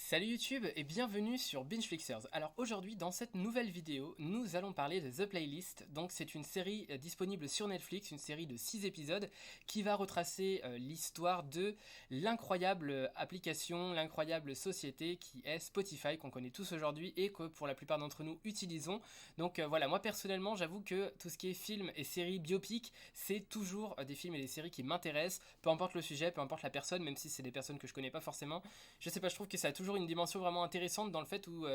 Salut YouTube et bienvenue sur BingeFlixers. Alors aujourd'hui dans cette nouvelle vidéo nous allons parler de The Playlist. Donc c'est une série disponible sur Netflix, une série de 6 épisodes qui va retracer l'histoire de l'incroyable application, l'incroyable société qui est Spotify, qu'on connaît tous aujourd'hui et que pour la plupart d'entre nous utilisons. Donc voilà, moi personnellement j'avoue que tout ce qui est films et séries biopiques, c'est toujours des films et des séries qui m'intéressent, peu importe le sujet, peu importe la personne, même si c'est des personnes que je connais pas forcément. Je sais pas, je trouve que ça a toujours une dimension vraiment intéressante dans le fait où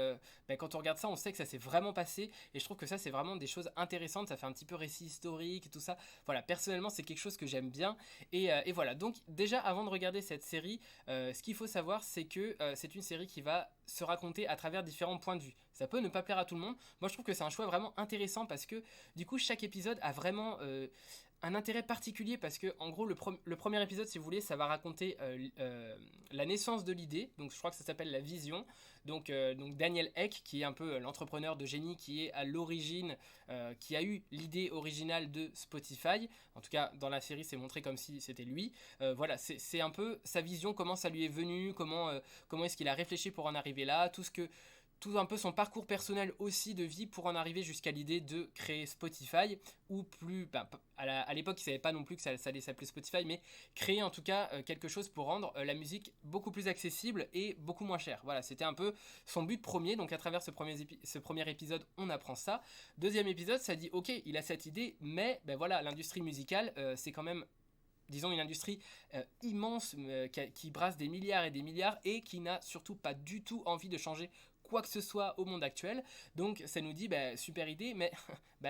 quand on regarde ça, on sait que ça s'est vraiment passé et je trouve que ça c'est vraiment des choses intéressantes, ça fait un petit peu récit historique et tout ça. Voilà, personnellement c'est quelque chose que j'aime bien et voilà. Donc déjà avant de regarder cette série, ce qu'il faut savoir c'est que c'est une série qui va se raconter à travers différents points de vue. Ça peut ne pas plaire à tout le monde. Moi je trouve que c'est un choix vraiment intéressant parce que du coup chaque épisode a vraiment un intérêt particulier parce que en gros le premier épisode, si vous voulez, ça va raconter la naissance de l'idée. Donc je crois que ça s'appelle la vision. Donc Daniel Ek, qui est un peu l'entrepreneur de génie qui est à l'origine, qui a eu l'idée originale de Spotify. En tout cas dans la série c'est montré comme si c'était lui. Voilà, c'est un peu sa vision, comment ça lui est venu, comment est-ce qu'il a réfléchi pour en arriver là, tout un peu son parcours personnel aussi de vie pour en arriver jusqu'à l'idée de créer Spotify, ou plus, à l'époque il ne savait pas non plus que ça allait s'appeler Spotify, mais créer en tout cas quelque chose pour rendre la musique beaucoup plus accessible et beaucoup moins chère. Voilà, c'était un peu son but premier, donc à travers ce premier épisode on apprend ça. Deuxième épisode, ça dit ok, il a cette idée, mais voilà, l'industrie musicale c'est quand même, disons, une industrie immense qui brasse des milliards et des milliards et qui n'a surtout pas du tout envie de changer quoi que ce soit au monde actuel. Donc ça nous dit super idée, mais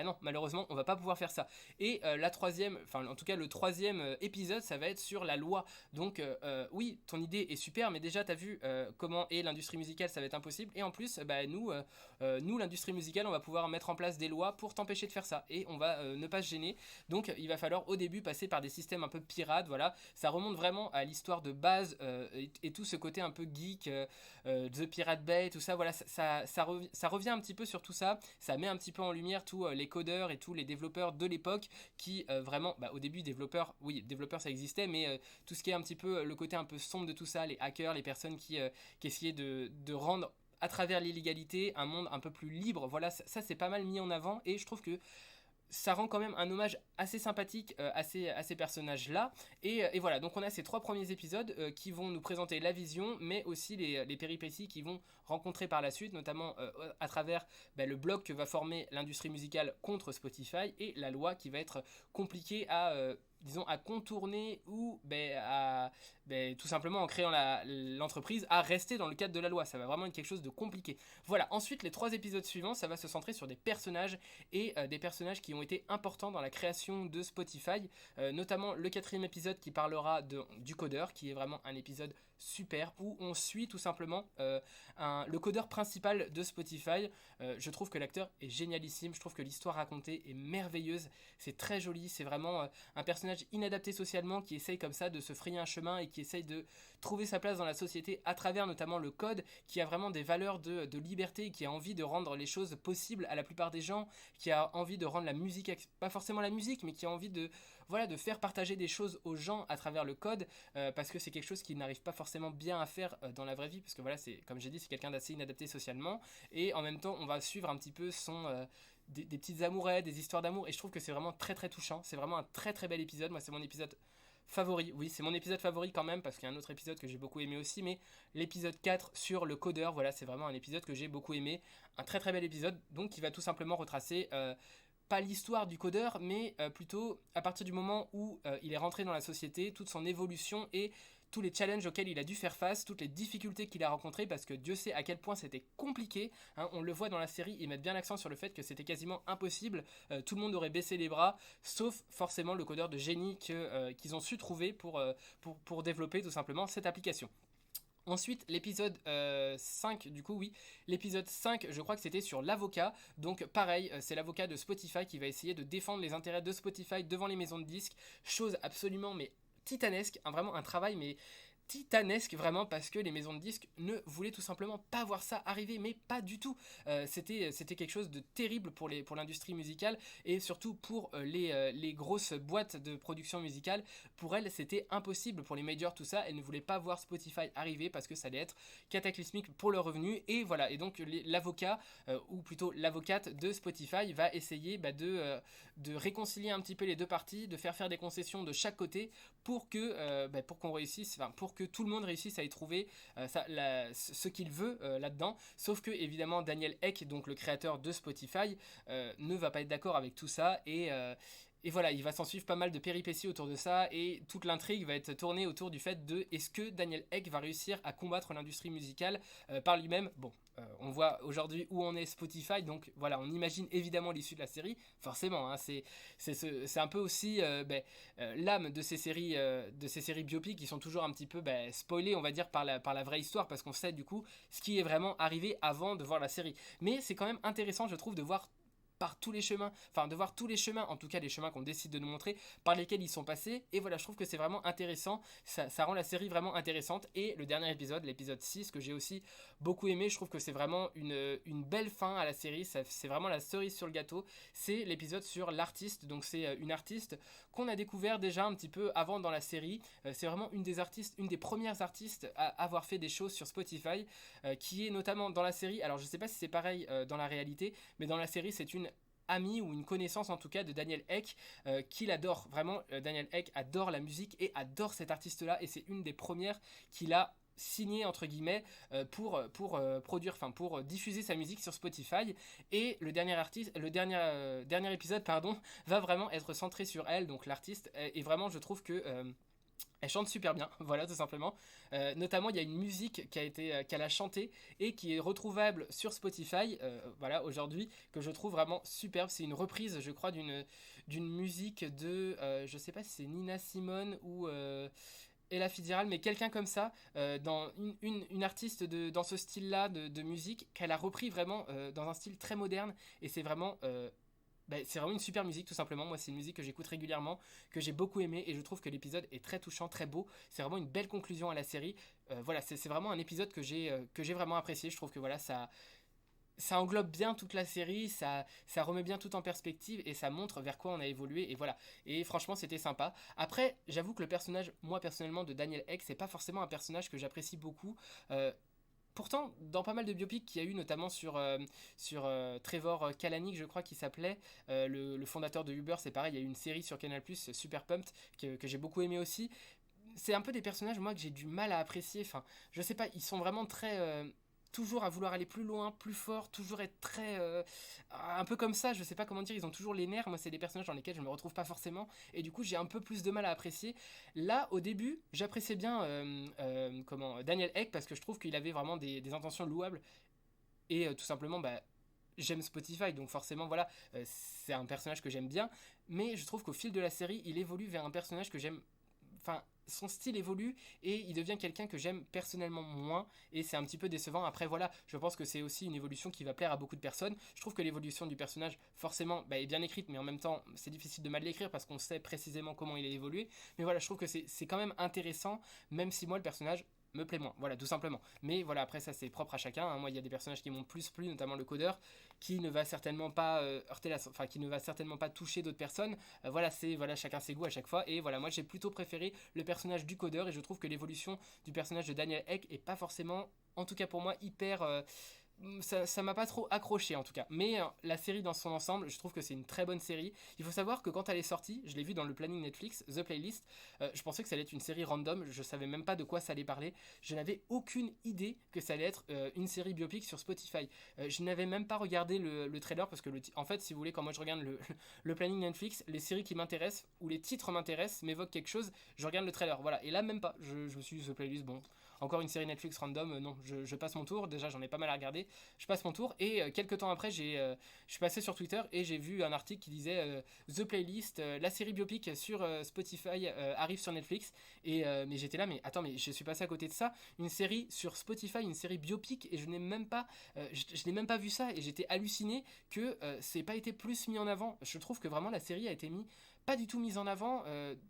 non, malheureusement on va pas pouvoir faire ça. Et la troisième, enfin en tout cas le troisième épisode, ça va être sur la loi. Donc oui, ton idée est super, mais déjà t'as vu comment est l'industrie musicale, ça va être impossible. Et en plus nous l'industrie musicale, on va pouvoir mettre en place des lois pour t'empêcher de faire ça et on va ne pas se gêner. Donc il va falloir au début passer par des systèmes un peu pirates. Voilà, ça remonte vraiment à l'histoire de base et tout ce côté un peu geek, The Pirate Bay, tout ça. Voilà, ça revient un petit peu sur tout ça. Ça met un petit peu en lumière tous les codeurs et tous les développeurs de l'époque qui vraiment, au début développeurs ça existait, mais tout ce qui est un petit peu le côté un peu sombre de tout ça, les hackers, les personnes qui essayaient de rendre à travers l'illégalité un monde un peu plus libre. Voilà, ça c'est pas mal mis en avant et je trouve que ça rend quand même un hommage assez sympathique à ces personnages-là. Et voilà, donc on a ces 3 premiers épisodes qui vont nous présenter la vision, mais aussi les péripéties qu'ils vont rencontrer par la suite, notamment à travers le bloc que va former l'industrie musicale contre Spotify et la loi qui va être compliquée à contourner ou tout simplement en créant l'entreprise à rester dans le cadre de la loi. Ça va vraiment être quelque chose de compliqué. Voilà, ensuite les 3 épisodes suivants, ça va se centrer sur des personnages et des personnages qui ont été importants dans la création de Spotify, notamment le 4e épisode qui parlera du codeur, qui est vraiment un épisode super où on suit tout simplement le codeur principal de Spotify. Je trouve que l'acteur est génialissime, je trouve que l'histoire racontée est merveilleuse, c'est très joli, c'est vraiment un personnage inadapté socialement qui essaye comme ça de se frayer un chemin et qui essaye de trouver sa place dans la société à travers notamment le code, qui a vraiment des valeurs de liberté, qui a envie de rendre les choses possibles à la plupart des gens, qui a envie de rendre la musique, pas forcément la musique, mais qui a envie de faire partager des choses aux gens à travers le code, parce que c'est quelque chose qu'il n'arrive pas forcément bien à faire dans la vraie vie, parce que voilà, c'est, comme j'ai dit, c'est quelqu'un d'assez inadapté socialement, et en même temps on va suivre un petit peu des petites amourettes, des histoires d'amour, et je trouve que c'est vraiment très très touchant, c'est vraiment un très très bel épisode. Moi c'est mon épisode favori, oui c'est mon épisode favori quand même, parce qu'il y a un autre épisode que j'ai beaucoup aimé aussi, mais l'épisode 4 sur le codeur, voilà, c'est vraiment un épisode que j'ai beaucoup aimé, un très très bel épisode, donc qui va tout simplement retracer pas l'histoire du codeur, mais plutôt à partir du moment où il est rentré dans la société, toute son évolution et tous les challenges auxquels il a dû faire face, toutes les difficultés qu'il a rencontrées, parce que Dieu sait à quel point c'était compliqué, hein. On le voit dans la série, ils mettent bien l'accent sur le fait que c'était quasiment impossible, tout le monde aurait baissé les bras, sauf forcément le codeur de génie qu'ils ont su trouver pour développer tout simplement cette application. Ensuite, l'épisode 5, du coup, oui, l'épisode 5, je crois que c'était sur l'avocat. Donc, pareil, c'est l'avocat de Spotify qui va essayer de défendre les intérêts de Spotify devant les maisons de disques. Chose absolument, mais titanesque, vraiment un travail, mais titanesque vraiment parce que les maisons de disques ne voulaient tout simplement pas voir ça arriver, mais pas du tout. C'était quelque chose de terrible pour l'industrie musicale et surtout pour les grosses boîtes de production musicale. Pour elles c'était impossible, pour les majors tout ça, elles ne voulaient pas voir Spotify arriver parce que ça allait être cataclysmique pour leurs revenus. Et voilà, et donc l'avocat ou plutôt l'avocate de Spotify va essayer de réconcilier un petit peu les deux parties, de faire des concessions de chaque côté pour qu'on réussisse, enfin pour que tout le monde réussisse à y trouver ce qu'il veut là-dedans. Sauf que évidemment Daniel Ek, donc le créateur de Spotify, ne va pas être d'accord avec tout ça et voilà, il va s'en suivre pas mal de péripéties autour de ça et toute l'intrigue va être tournée autour du fait de est-ce que Daniel Ek va réussir à combattre l'industrie musicale par lui-même. Bon, on voit aujourd'hui où en est Spotify, donc voilà, on imagine évidemment l'issue de la série, forcément, hein, c'est un peu aussi l'âme de ces séries biopics qui sont toujours un petit peu spoilées, on va dire, par la vraie histoire, parce qu'on sait du coup ce qui est vraiment arrivé avant de voir la série. Mais c'est quand même intéressant, je trouve, de voir par tous les chemins, enfin de voir tous les chemins, en tout cas les chemins qu'on décide de nous montrer, par lesquels ils sont passés, et voilà, je trouve que c'est vraiment intéressant, ça rend la série vraiment intéressante. Et le dernier épisode, l'épisode 6, que j'ai aussi beaucoup aimé, je trouve que c'est vraiment une belle fin à la série, c'est vraiment la cerise sur le gâteau, c'est l'épisode sur l'artiste. Donc c'est une artiste qu'on a découvert déjà un petit peu avant dans la série, c'est vraiment une des premières artistes à avoir fait des choses sur Spotify, qui est notamment dans la série, alors je sais pas si c'est pareil dans la réalité, mais dans la série c'est une amie ou une connaissance en tout cas de Daniel Ek, qu'il adore vraiment. Daniel Ek adore la musique et adore cet artiste là, et c'est une des premières qu'il a signé entre guillemets pour produire, enfin pour diffuser sa musique sur Spotify. Et le dernier épisode pardon va vraiment être centré sur elle, donc l'artiste, et vraiment je trouve que elle chante super bien, voilà, tout simplement. Notamment, il y a une musique qu'elle a chantée et qui est retrouvable sur Spotify, voilà, aujourd'hui, que je trouve vraiment superbe. C'est une reprise, je crois, d'une musique de, je sais pas si c'est Nina Simone ou Ella Fitzgerald, mais quelqu'un comme ça, dans une artiste dans ce style-là de musique, qu'elle a repris vraiment dans un style très moderne, et c'est vraiment une super musique, tout simplement. Moi, c'est une musique que j'écoute régulièrement, que j'ai beaucoup aimé, et je trouve que l'épisode est très touchant, très beau. C'est vraiment une belle conclusion à la série. Voilà, c'est vraiment un épisode que j'ai vraiment apprécié. Je trouve que voilà, ça englobe bien toute la série, ça remet bien tout en perspective et ça montre vers quoi on a évolué. Et voilà. Et franchement, c'était sympa. Après, j'avoue que le personnage, moi personnellement, de Daniel Ek, c'est pas forcément un personnage que j'apprécie beaucoup. Pourtant, dans pas mal de biopics qu'il y a eu, notamment sur Trevor Kalanick, je crois qu'il s'appelait, le fondateur de Uber, c'est pareil, il y a eu une série sur Canal+, Super Pumped, que j'ai beaucoup aimé aussi. C'est un peu des personnages, moi, que j'ai du mal à apprécier. Enfin, je sais pas, ils sont vraiment très toujours à vouloir aller plus loin, plus fort, toujours être très un peu comme ça, je sais pas comment dire, ils ont toujours les nerfs. Moi, c'est des personnages dans lesquels je me retrouve pas forcément, et du coup j'ai un peu plus de mal à apprécier. Là, au début, j'appréciais bien Daniel Ek, parce que je trouve qu'il avait vraiment des intentions louables, et tout simplement j'aime Spotify, donc forcément voilà, c'est un personnage que j'aime bien. Mais je trouve qu'au fil de la série, il évolue vers un personnage que j'aime, enfin son style évolue et il devient quelqu'un que j'aime personnellement moins, et c'est un petit peu décevant. Après voilà, je pense que c'est aussi une évolution qui va plaire à beaucoup de personnes. Je trouve que l'évolution du personnage forcément est bien écrite, mais en même temps c'est difficile de mal l'écrire parce qu'on sait précisément comment il a évolué. Mais voilà, je trouve que c'est quand même intéressant, même si moi le personnage me plaît moins, voilà, tout simplement. Mais voilà, après ça c'est propre à chacun, hein. Moi il y a des personnages qui m'ont plus plu, notamment le codeur, qui ne va certainement pas enfin qui ne va certainement pas toucher d'autres personnes. Voilà, chacun ses goûts à chaque fois. Et voilà, moi j'ai plutôt préféré le personnage du codeur, et je trouve que l'évolution du personnage de Daniel Ek est pas forcément, en tout cas pour moi, hyper ça m'a pas trop accroché en tout cas. Mais la série dans son ensemble, je trouve que c'est une très bonne série. Il faut savoir que quand elle est sortie, je l'ai vu dans le planning Netflix, The Playlist, je pensais que ça allait être une série random, je savais même pas de quoi ça allait parler. Je n'avais aucune idée que ça allait être une série biopic sur Spotify. Je n'avais même pas regardé le trailer, parce que en fait, si vous voulez, quand moi je regarde le planning Netflix, les séries qui m'intéressent ou les titres m'intéressent, m'évoquent quelque chose, je regarde le trailer. Voilà, et là même pas. Je me suis dit The Playlist, bon, encore une série Netflix random, non, je passe mon tour. Déjà, j'en ai pas mal à regarder. Je passe mon tour, et quelques temps après, je suis passé sur Twitter et j'ai vu un article qui disait The Playlist, la série biopic sur Spotify arrive sur Netflix. Mais j'étais là, mais attends, mais je suis passé à côté de ça. Une série sur Spotify, une série biopic, et je n'ai même pas, je n'ai même pas vu ça, et j'étais halluciné que c'est pas été plus mis en avant. Je trouve que vraiment la série a été mise pas du tout mise en avant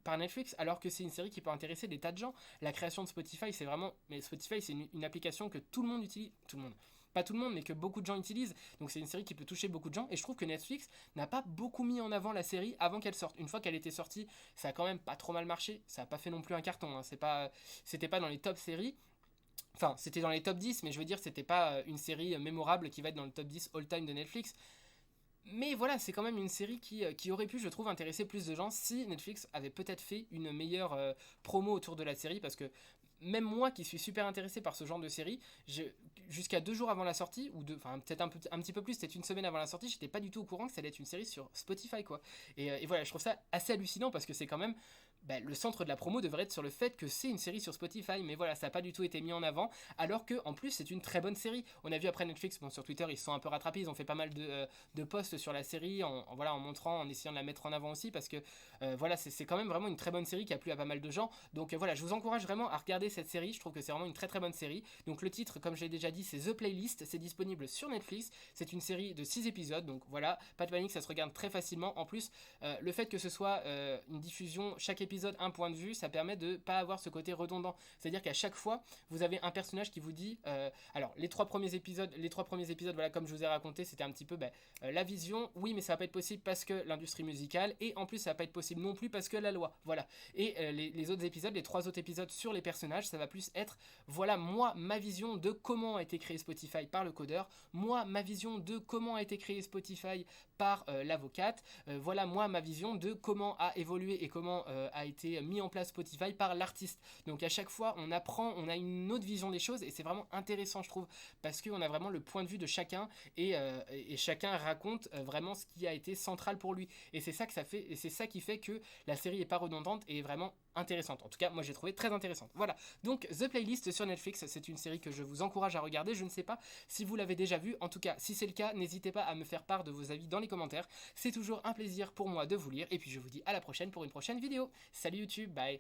par Netflix, alors que c'est une série qui peut intéresser des tas de gens. La création de Spotify, c'est vraiment... Mais Spotify, c'est une application que tout le monde utilise. Tout le monde. Pas tout le monde, mais que beaucoup de gens utilisent. Donc c'est une série qui peut toucher beaucoup de gens. Et je trouve que Netflix n'a pas beaucoup mis en avant la série avant qu'elle sorte. Une fois qu'elle était sortie, ça a quand même pas trop mal marché. Ça a pas fait non plus un carton. Hein. C'était pas dans les top séries. Enfin, c'était dans les top 10, mais je veux dire, c'était pas une série mémorable qui va être dans le top 10 all-time de Netflix. Mais voilà, c'est quand même une série qui aurait pu, je trouve, intéresser plus de gens si Netflix avait peut-être fait une meilleure promo autour de la série, parce que même moi qui suis super intéressé par ce genre de série, jusqu'à 2 jours avant la sortie, ou enfin peut-être un petit peu plus, c'était une semaine avant la sortie, j'étais pas du tout au courant que ça allait être une série sur Spotify, quoi. Et voilà, je trouve ça assez hallucinant parce que c'est quand même le centre de la promo devrait être sur le fait que c'est une série sur Spotify, mais voilà, ça n'a pas du tout été mis en avant, alors que en plus c'est une très bonne série. On a vu après Netflix, bon, sur Twitter ils se sont un peu rattrapés, ils ont fait pas mal de posts sur la série voilà, en montrant, en essayant de la mettre en avant aussi, parce que voilà, c'est quand même vraiment une très bonne série qui a plu à pas mal de gens. Donc voilà, je vous encourage vraiment à regarder cette série, je trouve que c'est vraiment une très très bonne série. Donc le titre, comme j'ai déjà dit, c'est The Playlist, c'est disponible sur Netflix, c'est une série de 6 épisodes, donc voilà, pas de panique, ça se regarde très facilement. En plus, le fait que ce soit une diffusion, chaque épisode un point de vue, ça permet de pas avoir ce côté redondant. C'est-à-dire qu'à chaque fois, vous avez un personnage qui vous dit, alors les trois premiers épisodes, voilà, comme je vous ai raconté, c'était un petit peu la vision. Oui, mais ça va pas être possible parce que l'industrie musicale, et en plus ça va pas être possible non plus parce que la loi. Voilà. Et les autres épisodes, les 3 autres épisodes sur les personnages, ça va plus être, voilà, moi, ma vision de comment a été créé Spotify par le codeur, moi, ma vision de comment a été créé Spotify par l'avocate, voilà, moi, ma vision de comment a évolué et comment a été mis en place Spotify par l'artiste. Donc à chaque fois, on apprend, on a une autre vision des choses, et c'est vraiment intéressant, je trouve, parce qu'on a vraiment le point de vue de chacun, et chacun raconte vraiment ce qui a été central pour lui. Et c'est ça que ça fait, et c'est ça qui fait que la série est pas redondante et est vraiment intéressante. En tout cas, moi j'ai trouvé très intéressante. Voilà. Donc The Playlist sur Netflix, c'est une série que je vous encourage à regarder. Je ne sais pas si vous l'avez déjà vue. En tout cas, si c'est le cas, n'hésitez pas à me faire part de vos avis dans les commentaires. C'est toujours un plaisir pour moi de vous lire. Et puis je vous dis à la prochaine pour une prochaine vidéo. Salut YouTube, bye.